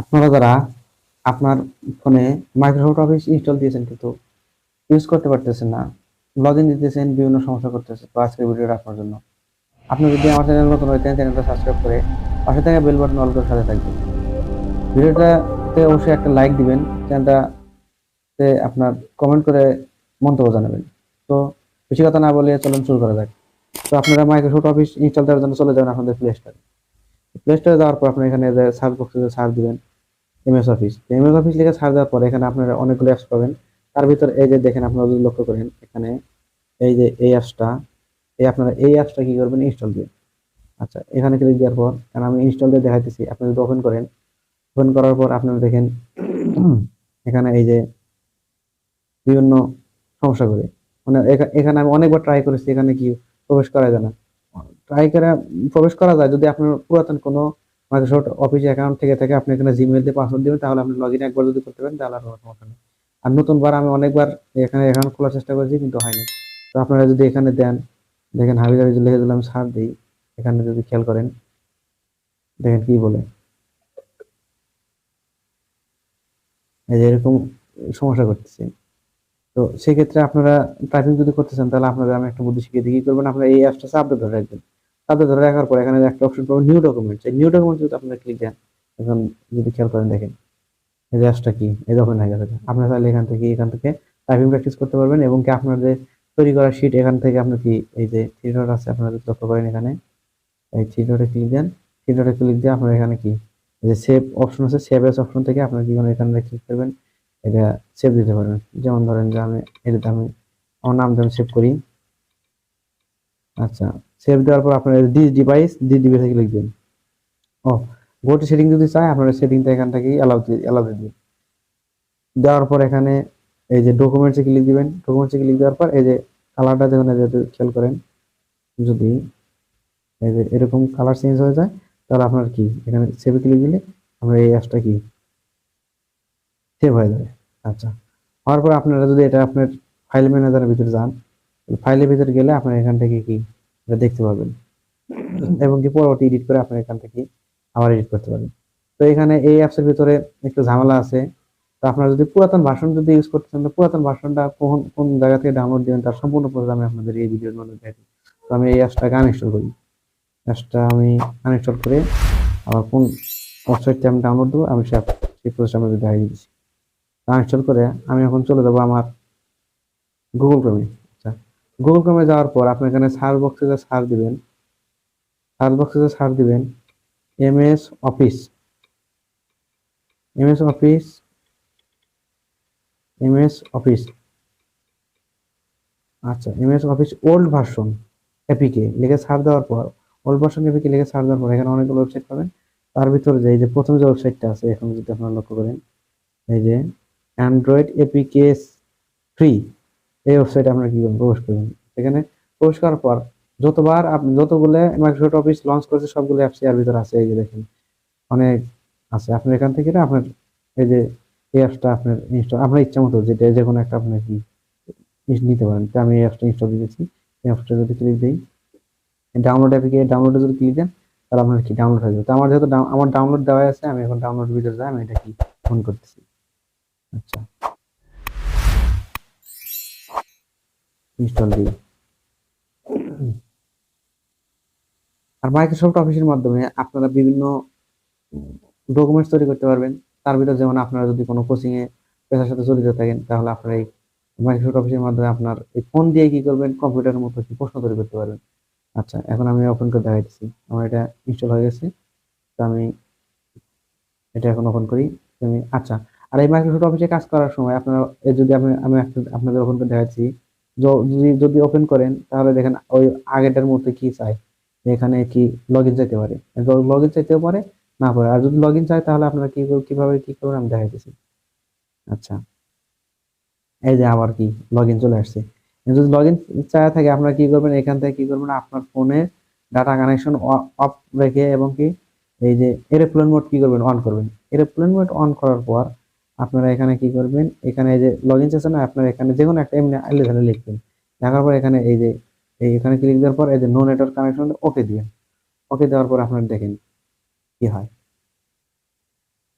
আপনারা যারা আপনার ফোনে মাইক্রোসফট অফিস ইনস্টল দিয়েছেন কিন্তু ইউজ করতে পারতেছেন না, লগ ইন দিতেছেন, বিভিন্ন সমস্যা করতেছে, তো আজকের ভিডিওটা আপনার জন্য। আপনি যদি আমার চ্যানেল নতুন হইতেন, চ্যানেলটা সাবস্ক্রাইব করে পাশে থাকা বেল বাটন অল করে সাথে থাকবেন। ভিডিওটাতে অবশ্যই একটা লাইক দিবেন, চ্যানেলটাতে আপনার কমেন্ট করে মন্তব্য জানাবেন। তো বেশি কথা না বলে চলুন শুরু করা যাক। তো আপনারা মাইক্রোসফট অফিস ইনস্টল দেওয়ার জন্য চলে যাবেন আপনাদের প্লে স্টোরে যাওয়ার পর আপনার এখানে সার্চ বক্সে সার্চ দিবেন এমএস অফিস লিখে সার্চ দেওয়ার পরে এখানে আপনারা অনেকগুলো অ্যাপস পাবেন। তার ভিতর এই যে দেখেন, আপনারা যদি লক্ষ্য করেন এখানে এই যে এই অ্যাপসটা, আপনারা এই অ্যাপসটা কি করবেন, ইনস্টল দিবেন। আচ্ছা, এখানে ক্লিক দেওয়ার পর, কারণ আমি ইনস্টল দিয়ে দেখাইতেছি, আপনি যদি ওপেন করেন, ওপেন করার পর আপনারা দেখেন এখানে এই যে বিভিন্ন সমস্যা করে, মানে এখানে আমি অনেকবার ট্রাই করেছি, এখানে কি প্রবেশ করা যায় না। ট্রাই করে প্রবেশ করা যায় যদি আপনার পুরাতন কোনো মাইক্রোসফট অফিস অ্যাকাউন্ট থেকে থাকে, আপনি এখানে জিমেইল দিয়ে পাসওয়ার্ড দিবেন, তাহলে আপনি লগ ইন একবার যদি করতে পারেন তাহলে আর কোনো সমস্যা নেই। আর নতুনবার আমি অনেকবার এখানে অ্যাকাউন্ট খোলার চেষ্টা করেছি কিন্তু হয়নি। তো আপনারা যদি এখানে দেন, দেখেন হাবি জাবি লিখে দিলাম, সার্চ দিই, এখানে যদি খেয়াল করেন দেখেন কি বলে, এই যে এরকম সমস্যা করতেছে। তো সেক্ষেত্রে আপনারা টাইপিং যদি করতে চান, তাহলে আপনাদের আমি একটা বুদ্ধি শিখিয়ে দিই। কি করবেন, আপনারা এই অ্যাপসটা চাপতে ধরে রাখবেন। চাপতে ধরে রাখার পর এখানে একটা অপশন পাবেন নিউ ডকুমেন্টস। এই নিউ ডকুমেন্টস যদি আপনারা ক্লিক দেন, এখন যদি খেয়াল করেন দেখেন এই যে অ্যাপসটা কি, এই ওপেন হয়ে গেছে। আপনারা চাইলে এখান থেকে টাইপিং প্র্যাকটিস করতে পারবেন, এবং কি আপনার যে তৈরি করা শিট, এখান থেকে আপনি কি এই যে থ্রি ডট আছে, আপনারা যদি লক্ষ্য করেন এখানে এই থ্রি ডটে ক্লিক দেন। থ্রি ডটে ক্লিক দিয়ে আপনারা এখানে কি এই যে সেভ অপশন আছে, সেভ এস অপশন থেকে আপনারা কি করেন, এখানে ক্লিক করবেন, এটা সেভ দিতে পারবেন। যেমন ধরেন যে এটাতে আমি আমার নামটা আমি সেভ করি। আচ্ছা, সেভ দেওয়ার পর আপনার দিস ডিভাইসে ক্লিক দিন। ও, গো টু সেটিং যদি চাই, আপনারা সেটিংটা এখান থেকে অ্যালাউ দিয়ে দিন। দেওয়ার পর এখানে এই যে ডকুমেন্টসে ক্লিক দিবেন। ডকুমেন্টসে ক্লিক দেওয়ার পর এই যে কালারটা যখন এই যে খেয়াল করেন, যদি এই যে এরকম কালার চেঞ্জ হয়ে যায়, তাহলে আপনার কি এখানে সেভে ক্লিক দিলে আমরা এই অ্যাপসটা কি সেভ হয়ে যাবে। আচ্ছা, হওয়ার পর আপনারা যদি এটা আপনার ফাইল ম্যানেজারের ভিতরে যান, ফাইলের ভিতরে গেলে আপনারা এখান থেকে কি এটা দেখতে পাবেন, এবং কি পরবর্তী এডিট করে আপনারা এখান থেকে আবার এডিট করতে পারবেন। তো এখানে এই অ্যাপসের ভিতরে একটু ঝামেলা আছে। তো আপনারা যদি পুরাতন ভার্সন যদি ইউজ করতে চান, তো পুরাতন ভার্সনটা কোন জায়গা থেকে ডাউনলোড দিবেন তার সম্পূর্ণ প্রসেস আমি আপনাদের এই ভিডিওর মধ্যে দেখাই। তো আমি এই অ্যাপসটাকে আনইনস্টল করি। অ্যাপসটা আমি আনইনস্টল করে আবার কোন ওয়েবসাইট থেকে আমি ডাউনলোড দেবো, আমি সেই প্রসেসটা আমি দেখাই দিচ্ছি। আনইনস্টল করে আমি এখন চলে যাবো আমার গুগল ক্রোমে। আচ্ছা, গুগল ক্রোমে যাওয়ার পর আপনি এখানে সার্চ দিবেন MS office, MS office, MS office. আচ্ছা, MS office old version APK লিখে সার্চ দেওয়ার পর, ওল্ড ভার্সন এপিকে লিখে সার্চ দেওয়ার পর এখানে অনেকগুলো ওয়েবসাইট পাবেন। তার ভিতরে যে এই যে প্রথম যে ওয়েবসাইটটা আছে, এখন যদি আপনারা লক্ষ্য করেন, এই যে অ্যান্ড্রয়েড এপিকে ফ্রি, এই ওয়েবসাইটে আপনারা কি করবেন, প্রবেশ করবেন। এখানে প্রবেশ করার পর যতগুলো মাইক্রোসফট অফিস লঞ্চ করেছে সবগুলো অ্যাপস এর ভিতরে আছে। এই যে দেখেন অনেক আছে। আপনি এখান থেকে না আপনার এই যে এই অ্যাপসটা আপনার ইনস্টল আপনার ইচ্ছা মতো যেটা যে কোনো একটা আপনি কি নিতে পারেন। তো আমি এই অ্যাপসটা ইনস্টল দিয়েছি। এই অ্যাপসটা যদি ক্লিক দিই, ডাউনলোড অ্যাপে গিয়ে ডাউনলোডে যদি ক্লিক দেন, তাহলে আপনার কি ডাউনলোড হয়ে যাবে। তো আমার যেহেতু আমার ডাউনলোড দেওয়া আছে, আমি এখন ডাউনলোড ভিতরে যাই, আমি এটা কি অন করতেছি। আচ্ছা, ইনস্টল দিই। আর মাইক্রোসফট অফিসের মাধ্যমে আপনারা বিভিন্ন ডকুমেন্টস তৈরি করতে পারবেন। তার ভিতরে যেমন আপনারা যদি কোনো কোচিং এ পেশার সাথে জড়িত থাকেন, তাহলে আপনারা এই মাইক্রোসফট অফিসের মাধ্যমে আপনার এই ফোন দিয়ে কি করবেন, কম্পিউটারের মতো কি প্রশ্ন তৈরি করতে পারবেন। আচ্ছা, এখন আমি ওপেন করে দেখাইতেছি। আমার এটা ইনস্টল হয়ে গেছে। তো আমি এটা এখন ওপেন করি। আচ্ছা, আর এই মাইক্রোসফট অফিসে কাজ করার সময় আপনারা যদি আপনাদের ওপেন করে দেখাচ্ছি, যদি ওপেন করেন তাহলে দেখেন ওই আগেরটার মধ্যে কি চাই, এখানে কি লগ ইন চাইতে পারে, লগ ইন চাইতেও পারে, না পারে। আর যদি লগ ইন চাই তাহলে আপনারা কিভাবে কি করবেন আমি দেখাইতেছি। আচ্ছা, এই যে আবার কি লগ ইন চলে আসছে। যদি লগ ইন চাওয়া থাকে আপনারা কি করবেন, এখান থেকে কি করবেন, আপনার ফোনে ডাটা কানেকশন অফ রেখে, এবং কি এই যে এরোপ্লেন মোড কি করবেন, অন করবেন। এরোপ্লেন মোড অন করার পর আপনারা এখানে কি করবেন, এখানে এই যে লগ ইন চাচ্ছে না, আপনারা এখানে যে কোনো একটা এমনি আইলে ধরে লিখবেন। লেখার পর এখানে এই যে এখানে ক্লিক দেওয়ার পর এই যে নো নেটওয়ার্ক কানেকশন ওকে দিবেন। ওকে দেওয়ার পর আপনারা দেখেন কি হয়।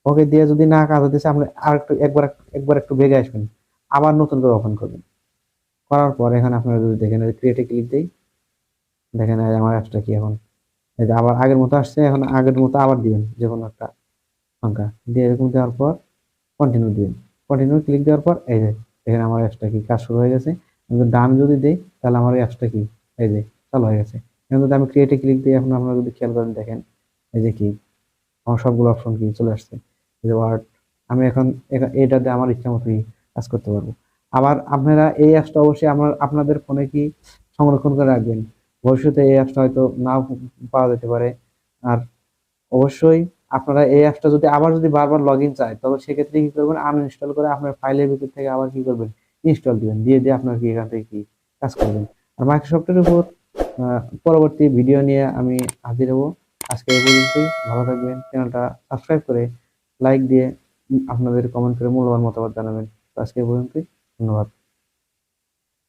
ওকে দিয়ে যদি না কাজ হতেছে আপনি আর একটু একবার একটু বেগে আসবেন, আবার নতুন করে ওপেন করবেন। করার পর এখানে আপনারা যদি দেখেন ক্রিয়েটে ক্লিক দেই, দেখেন এই আমার অ্যাপসটা কি এখন এই যে আবার আগের মতো আসছে। এখন আগের মতো আবার দিবেন যে কোনো একটা সংখ্যা দিয়ে, এরকম দেওয়ার পর কন্টিনিউ দিবেন। কন্টিনিউ ক্লিক দেওয়ার পর এই যে দেখেন আমার অ্যাপসটা কি কাজ শুরু হয়ে গেছে। আমি যদি ডান যদি দেই তাহলে আমার অ্যাপসটা কি এই যে চালু হয়ে গেছে। এখন যদি আমি ক্রিয়েটে ক্লিক দিই, এখন আপনারা যদি খেয়াল করেন দেখেন এই যে কি আমার সবগুলো অপশন কি চলে আসছে, এই যে ওয়ার্ড। আমি এখন এটাতে আমার ইচ্ছা মতো কাজ করতে পারবো। আবার আপনারা এই অ্যাপসটা অবশ্যই আপনাদের ফোনে কি সংরক্ষণ করে রাখবেন, ভবিষ্যতে এই অ্যাপসটা হয়তো নাও পাওয়া যেতে পারে। আর অবশ্যই আপনারা এই অ্যাপসটা যদি আবার যদি বারবার লগ ইন চায়, তবে সেক্ষেত্রে কি করবেন, আনইনস্টল করে আপনার ফাইলের ভিতর থেকে আবার কি করবেন, ইনস্টল দিবেন, দিয়ে আপনার কি এখান থেকে কি কাজ করবেন। আর মাইক্রোসফটের উপর পরবর্তী ভিডিও নিয়ে আমি হাজির হব। আজকে এই পর্যন্তই। ভালো থাকবেন। চ্যানেলটা সাবস্ক্রাইব করে লাইক দিয়ে আপনাদের কমেন্ট করে মূল্যবান মতামত জানাবেন। তো আজকে এই পর্যন্তই। ধন্যবাদ।